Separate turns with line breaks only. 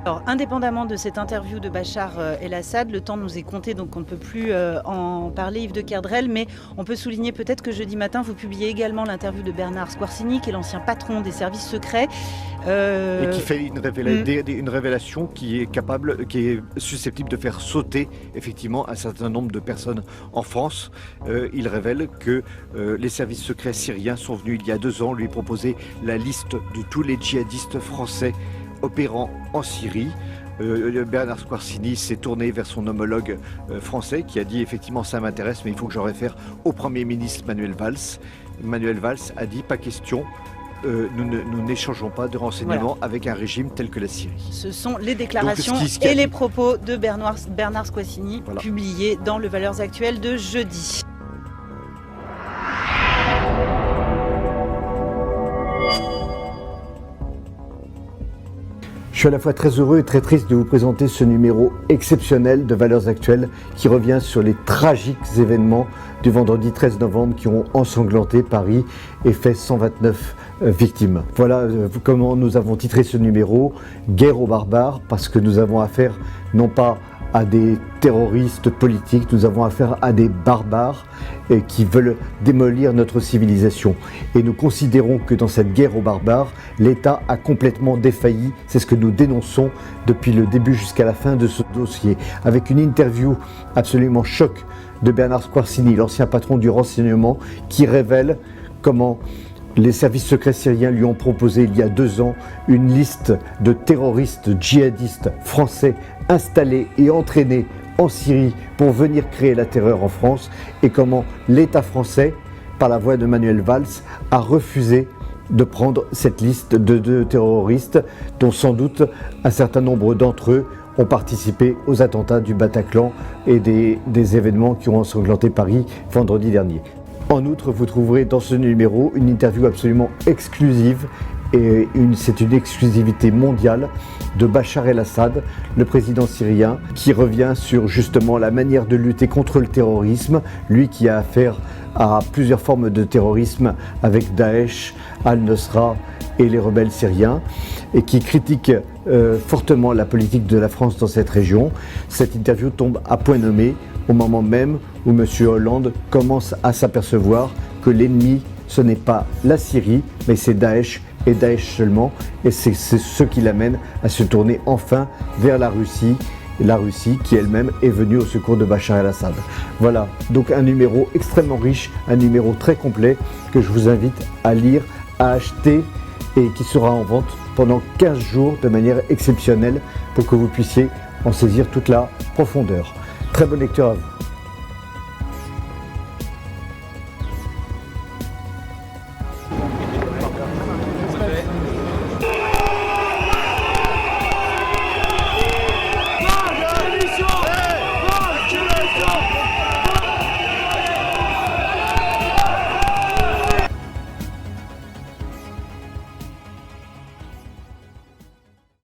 Alors, indépendamment de cette interview de Bachar el-Assad, le temps nous est compté, donc on ne peut plus en parler, Yves de Kerdrel, mais on peut souligner peut-être que jeudi matin, vous publiez également l'interview de Bernard Squarcini, qui est l'ancien patron des services secrets.
Et qui fait une révélation qui est susceptible de faire sauter effectivement un certain nombre de personnes en France. Il révèle que les services secrets syriens sont venus il y a 2 ans lui proposer la liste de tous les djihadistes français opérant en Syrie. Bernard Squarcini s'est tourné vers son homologue français qui a dit effectivement ça m'intéresse mais il faut que je réfère au Premier ministre Manuel Valls. Manuel Valls a dit pas question, nous n'échangeons pas de renseignements avec un régime tel que la Syrie.
Ce sont les déclarations et les propos de Bernard Squarcini publiés dans le Valeurs Actuelles de jeudi.
Je suis à la fois très heureux et très triste de vous présenter ce numéro exceptionnel de Valeurs Actuelles qui revient sur les tragiques événements du vendredi 13 novembre qui ont ensanglanté Paris et fait 129 victimes. Voilà comment nous avons titré ce numéro, Guerre aux barbares, parce que nous avons affaire non pas à des terroristes politiques, nous avons affaire à des barbares qui veulent démolir notre civilisation. Et nous considérons que dans cette guerre aux barbares, l'État a complètement défailli. C'est ce que nous dénonçons depuis le début jusqu'à la fin de ce dossier. Avec une interview absolument choc de Bernard Squarcini, l'ancien patron du renseignement, qui révèle comment les services secrets syriens lui ont proposé il y a 2 ans une liste de terroristes djihadistes français installés et entraînés en Syrie pour venir créer la terreur en France et comment l'État français, par la voix de Manuel Valls, a refusé de prendre cette liste de terroristes dont sans doute un certain nombre d'entre eux ont participé aux attentats du Bataclan et des événements qui ont ensanglanté Paris vendredi dernier. En outre, vous trouverez dans ce numéro une interview absolument exclusive et c'est une exclusivité mondiale de Bachar el-Assad, le président syrien, qui revient sur justement la manière de lutter contre le terrorisme, lui qui a affaire à plusieurs formes de terrorisme avec Daesh, Al-Nusra et les rebelles syriens, et qui critique fortement la politique de la France dans cette région. Cette interview tombe à point nommé au moment même où M. Hollande commence à s'apercevoir que l'ennemi, ce n'est pas la Syrie, mais c'est Daesh et Daesh seulement, et c'est ce qui l'amène à se tourner enfin vers la Russie qui elle-même est venue au secours de Bachar el-Assad. Voilà, donc un numéro extrêmement riche, un numéro très complet que je vous invite à lire, à acheter et qui sera en vente pendant 15 jours de manière exceptionnelle pour que vous puissiez en saisir toute la profondeur. Très bonne lecture à vous.